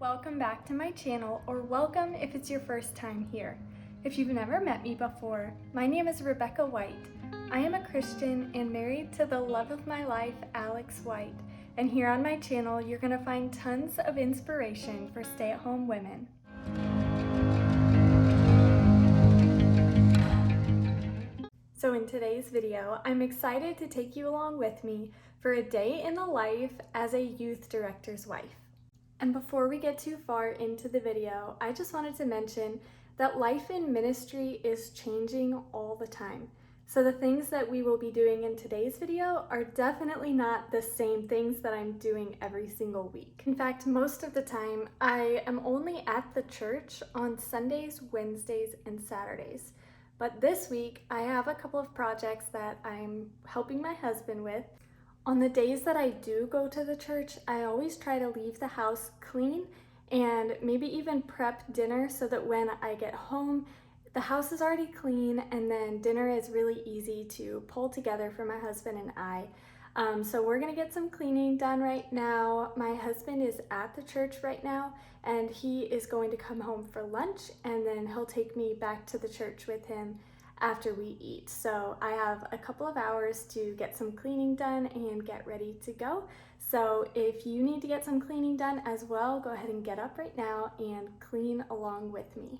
Welcome back to my channel, or welcome if it's your first time here. If you've never met me before, my name is Rebecca White. I am a Christian and married to the love of my life, Alex White. And here on my channel, you're going to find tons of inspiration for stay-at-home women. So in today's video, I'm excited to take you along with me for a day in the life as a youth director's wife. And before we get too far into the video, I just wanted to mention that life in ministry is changing all the time. So the things that we will be doing in today's video are definitely not the same things that I'm doing every single week. In fact, most of the time, I am only at the church on Sundays, Wednesdays, and Saturdays. But this week, I have a couple of projects that I'm helping my husband with. On the days that I do go to the church, I always try to leave the house clean and maybe even prep dinner so that when I get home, the house is already clean and then dinner is really easy to pull together for my husband and I. So we're gonna get some cleaning done right now. My husband is at the church right now and he is going to come home for lunch and then he'll take me back to the church with him after we eat. So I have a couple of hours to get some cleaning done and get ready to go. So if you need to get some cleaning done as well, go ahead and get up right now and clean along with me.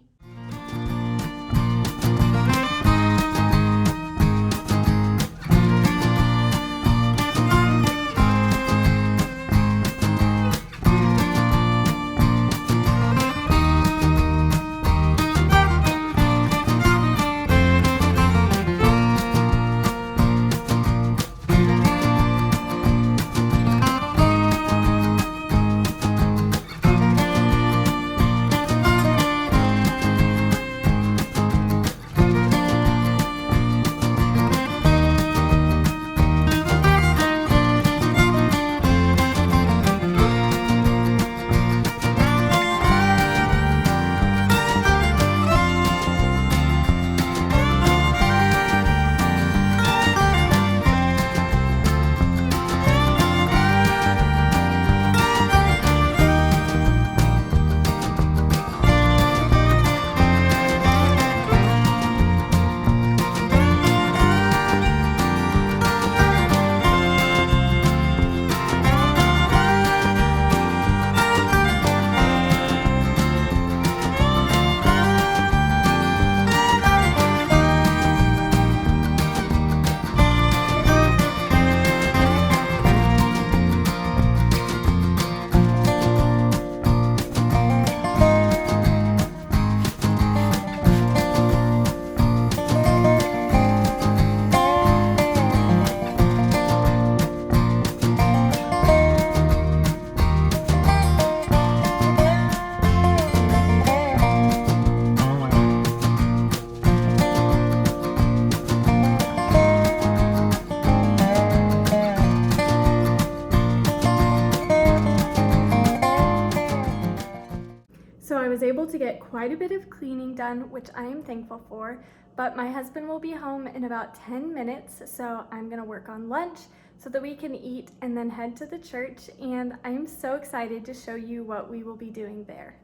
So I was able to get quite a bit of cleaning done, which I am thankful for, but my husband will be home in about 10 minutes, so I'm gonna work on lunch so that we can eat and then head to the church, and I'm so excited to show you what we will be doing there.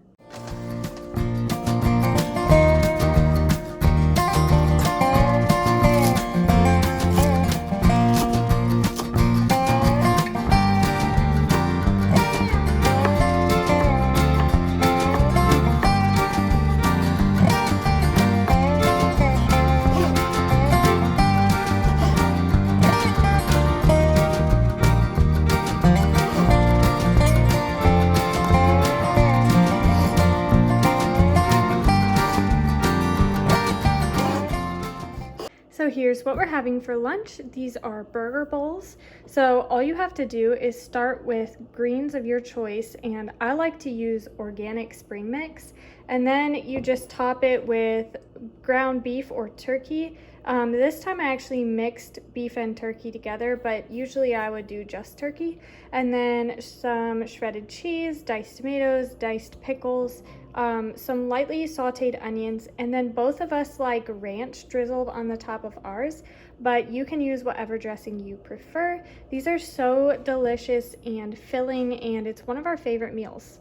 So here's what we're having for lunch. These are burger bowls. So all you have to do is start with greens of your choice, and I like to use organic spring mix. And then you just top it with ground beef or turkey. This time I actually mixed beef and turkey together, but usually I would do just turkey. And then some shredded cheese, diced tomatoes, diced pickles, some lightly sauteed onions, and then both of us like ranch drizzled on the top of ours, but you can use whatever dressing you prefer. These are so delicious and filling, and it's one of our favorite meals.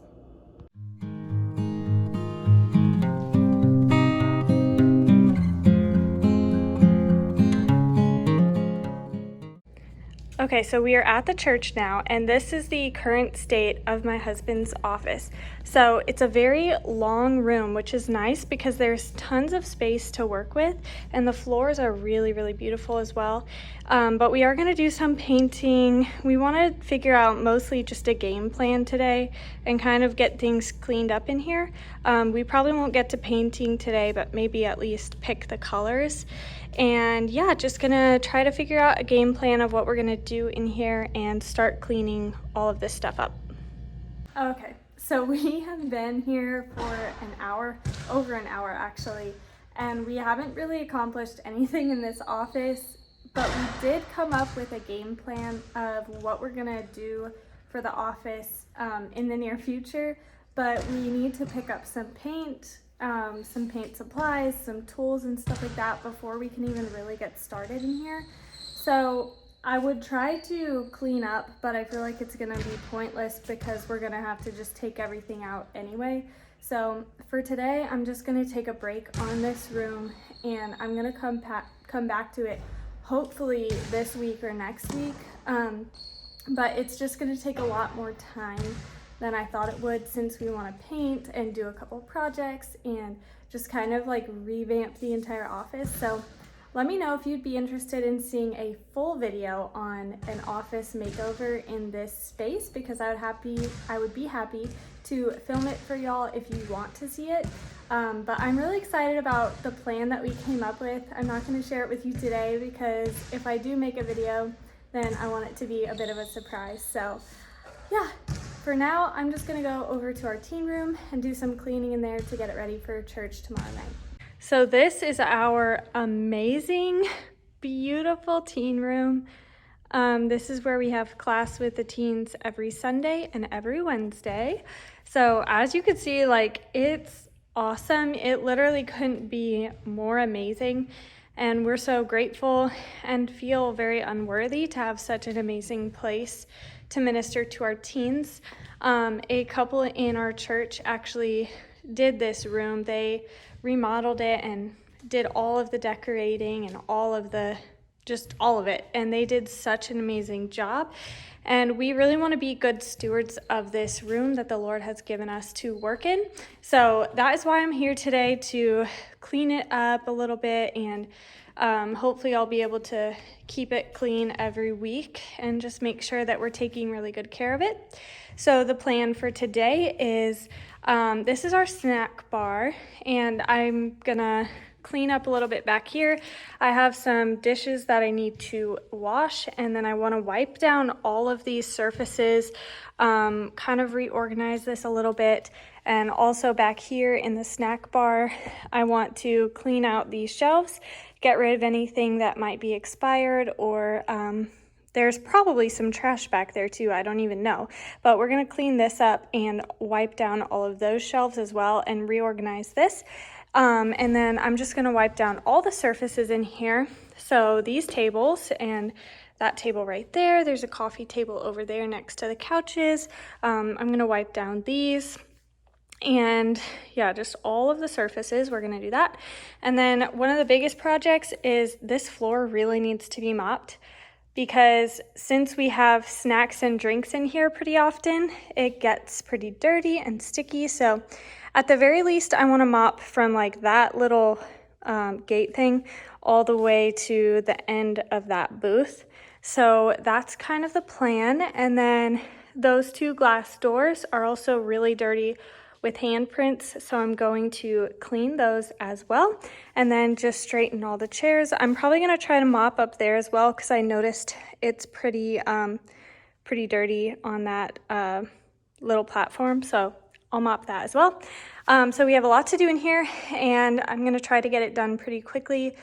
Okay, so we are at the church now, and this is the current state of my husband's office. So it's a very long room, which is nice because there's tons of space to work with, and the floors are really, really beautiful as well. But we are going to do some painting. We want to figure out mostly just a game plan today and kind of get things cleaned up in here. We probably won't get to painting today, but maybe at least pick the colors. And yeah, just gonna try to figure out a game plan of what we're gonna do in here and start cleaning all of this stuff up. Okay, so we have been here for an hour, over an hour actually, and we haven't really accomplished anything in this office, but we did come up with a game plan of what we're gonna do for the office in the near future, but we need to pick up some paint supplies, some tools and stuff like that before we can even really get started in here. So I would try to clean up, but I feel like it's gonna be pointless because we're gonna have to just take everything out anyway. So for today, I'm just gonna take a break on this room and I'm gonna come back to it hopefully this week or next week. But it's just gonna take a lot more time than I thought it would, since we want to paint and do a couple projects and just kind of like revamp the entire office. So let me know if you'd be interested in seeing a full video on an office makeover in this space, because I would be happy to film it for y'all if you want to see it. But I'm really excited about the plan that we came up with. I'm not going to share it with you today because if I do make a video, then I want it to be a bit of a surprise. So yeah. For now, I'm just gonna go over to our teen room and do some cleaning in there to get it ready for church tomorrow night. So this is our amazing, beautiful teen room. This is where we have class with the teens every Sunday and every Wednesday. So as you can see, like, it's awesome. It literally couldn't be more amazing. And we're so grateful and feel very unworthy to have such an amazing place to minister to our teens. A couple in our church actually did this room. They remodeled it and did all of the decorating and all of it. And they did such an amazing job. And we really want to be good stewards of this room that the Lord has given us to work in. So that is why I'm here today, to clean it up a little bit, and hopefully I'll be able to keep it clean every week and just make sure that we're taking really good care of it. So the plan for today is, this is our snack bar, and I'm gonna clean up a little bit back here. I have some dishes that I need to wash, and then I want to wipe down all of these surfaces, kind of reorganize this a little bit. And also back here in the snack bar, I want to clean out these shelves, get rid of anything that might be expired, or there's probably some trash back there too, I don't even know. But we're gonna clean this up and wipe down all of those shelves as well and reorganize this. And then I'm just gonna wipe down all the surfaces in here. So these tables and that table right there, there's a coffee table over there next to the couches. I'm gonna wipe down these. And yeah, just all of the surfaces, we're gonna do that. And then one of the biggest projects is this floor really needs to be mopped, because since we have snacks and drinks in here pretty often, it gets pretty dirty and sticky. So at the very least, I want to mop from like that little gate thing all the way to the end of that booth. So that's kind of the plan. And then those two glass doors are also really dirty with handprints, so I'm going to clean those as well, and then just straighten all the chairs. I'm probably gonna try to mop up there as well, because I noticed it's pretty dirty on that little platform, so I'll mop that as well. So we have a lot to do in here, and I'm gonna try to get it done pretty quickly.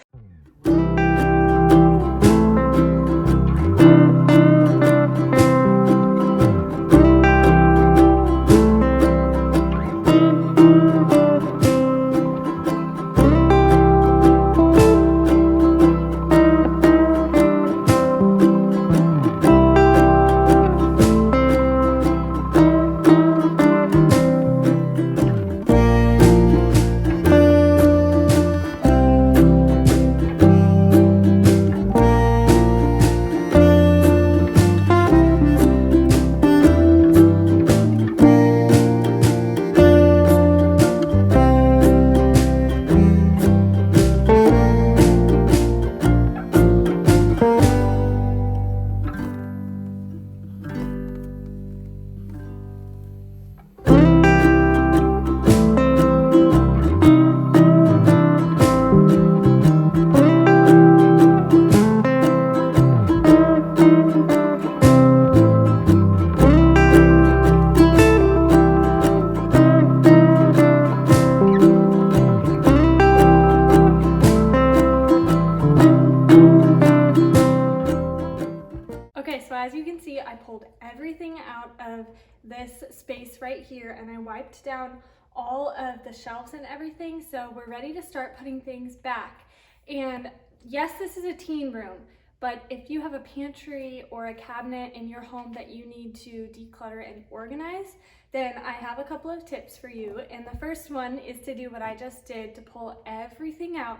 pulled everything out of this space right here and I wiped down all of the shelves and everything. So we're ready to start putting things back. And yes, this is a teen room, but if you have a pantry or a cabinet in your home that you need to declutter and organize, then I have a couple of tips for you. And the first one is to do what I just did, to pull everything out,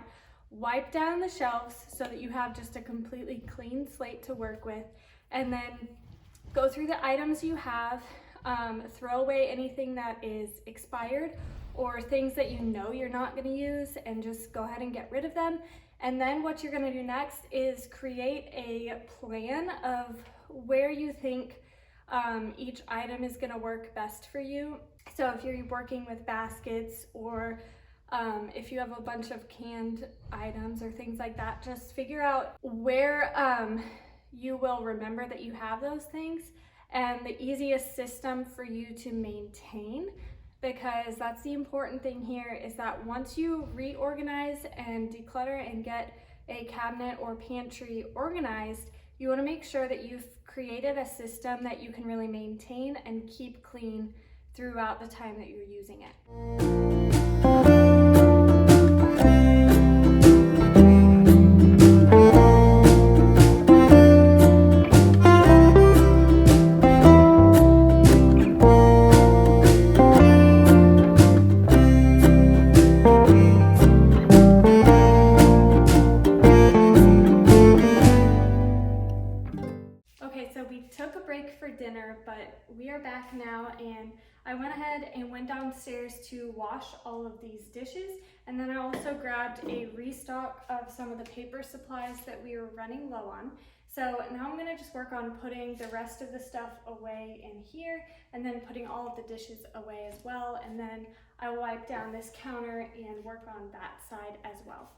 wipe down the shelves so that you have just a completely clean slate to work with, and then go through the items you have, throw away anything that is expired or things that you know you're not going to use, and just go ahead and get rid of them. And then what you're going to do next is create a plan of where you think each item is going to work best for you. So if you're working with baskets, or if you have a bunch of canned items or things like that, just figure out where you will remember that you have those things, and the easiest system for you to maintain, because that's the important thing here, is that once you reorganize and declutter and get a cabinet or pantry organized, you want to make sure that you've created a system that you can really maintain and keep clean throughout the time that you're using it. Dinner, but we are back now, and I went ahead and went downstairs to wash all of these dishes, and then I also grabbed a restock of some of the paper supplies that we were running low on. So now I'm going to just work on putting the rest of the stuff away in here, and then putting all of the dishes away as well, and then I will wipe down this counter and work on that side as well.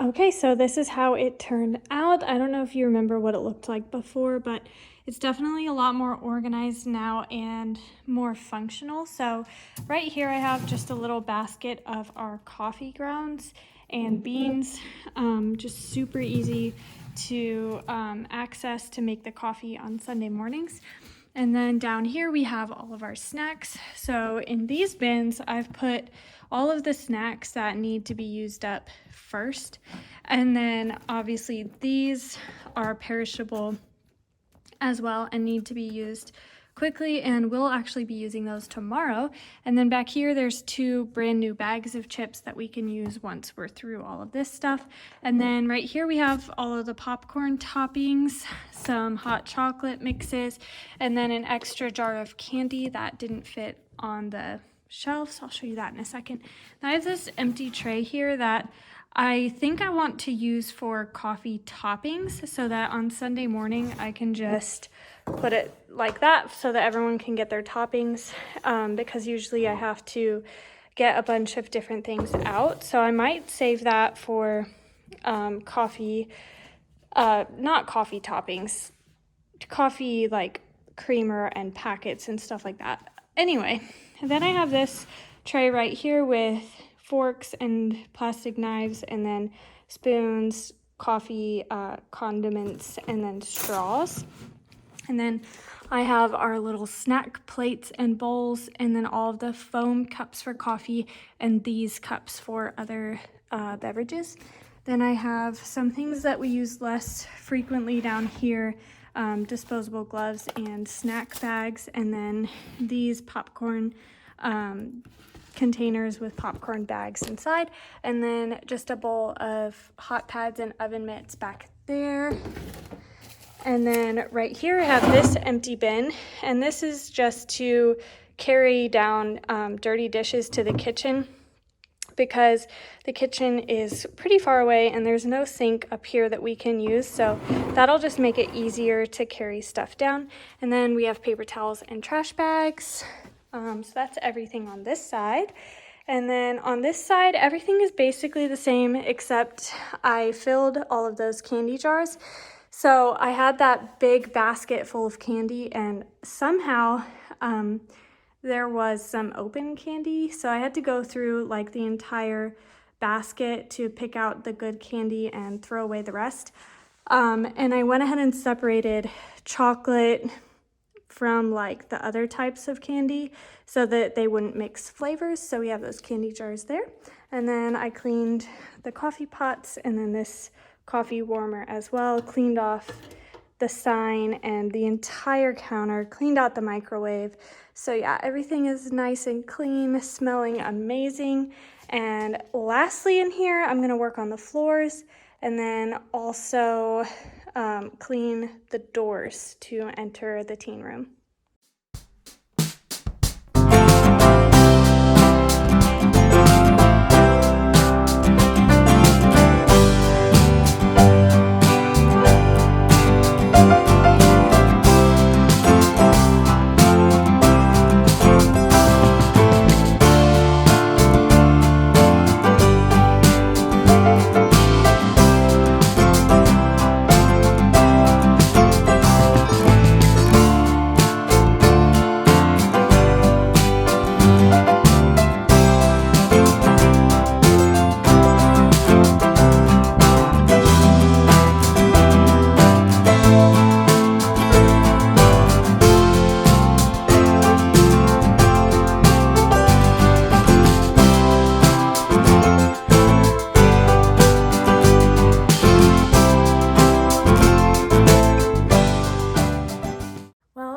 Okay, so this is how it turned out. I don't know if you remember what it looked like before, but it's definitely a lot more organized now and more functional. So right here I have just a little basket of our coffee grounds and beans, just super easy to access to make the coffee on Sunday mornings. And then down here we have all of our snacks. So in these bins, I've put all of the snacks that need to be used up first. And then obviously these are perishable as well and need to be used quickly, and we'll actually be using those tomorrow. And then back here there's 2 brand new bags of chips that we can use once we're through all of this stuff. And then right here we have all of the popcorn toppings, some hot chocolate mixes, and then an extra jar of candy that didn't fit on the shelves. I'll show you that in a second. Now I have this empty tray here that I think I want to use for coffee toppings, so that on Sunday morning I can just put it like that so that everyone can get their toppings, because usually I have to get a bunch of different things out. So I might save that for coffee, not coffee toppings, coffee like creamer and packets and stuff like that. Anyway, and then I have this tray right here with forks and plastic knives, and then spoons, coffee, condiments, and then straws. And then I have our little snack plates and bowls, and then all of the foam cups for coffee and these cups for other beverages. Then I have some things that we use less frequently down here, disposable gloves and snack bags, and then these popcorn containers with popcorn bags inside, and then just a bowl of hot pads and oven mitts back there. And then right here I have this empty bin, and this is just to carry down dirty dishes to the kitchen, because the kitchen is pretty far away and there's no sink up here that we can use, so that'll just make it easier to carry stuff down. And then we have paper towels and trash bags. So that's everything on this side. And then on this side, everything is basically the same, except I filled all of those candy jars. So I had that big basket full of candy, and somehow there was some open candy. So I had to go through like the entire basket to pick out the good candy and throw away the rest. And I went ahead and separated chocolate from like the other types of candy so that they wouldn't mix flavors. So we have those candy jars there. And then I cleaned the coffee pots and then this coffee warmer as well, cleaned off the sign and the entire counter, cleaned out the microwave. So yeah, everything is nice and clean, smelling amazing. And lastly in here, I'm gonna work on the floors and then also clean the doors to enter the teen room.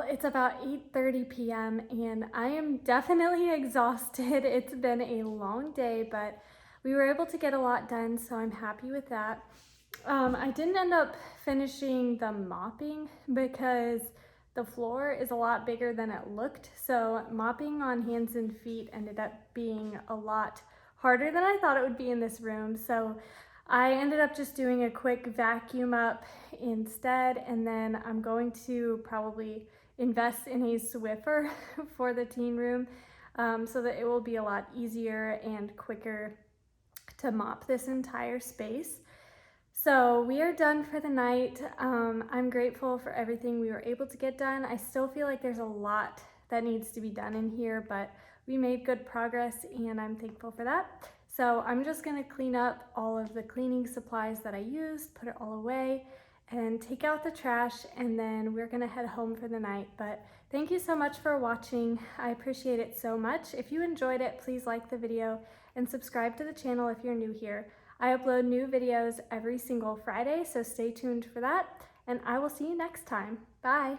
It's about 8:30 p.m. and I am definitely exhausted. It's been a long day, but we were able to get a lot done, so I'm happy with that. I didn't end up finishing the mopping because the floor is a lot bigger than it looked. So mopping on hands and feet ended up being a lot harder than I thought it would be in this room. So I ended up just doing a quick vacuum up instead, and then I'm going to probably invest in a Swiffer for the teen room so that it will be a lot easier and quicker to mop this entire space. So we are done for the night. I'm grateful for everything we were able to get done. I still feel like there's a lot that needs to be done in here, but we made good progress and I'm thankful for that. So I'm just gonna clean up all of the cleaning supplies that I used, put it all away, and take out the trash, and then we're gonna head home for the night. But thank you so much for watching. I appreciate it so much. If you enjoyed it, please like the video and subscribe to the channel if you're new here. I upload new videos every single Friday, so stay tuned for that, and I will see you next time. Bye.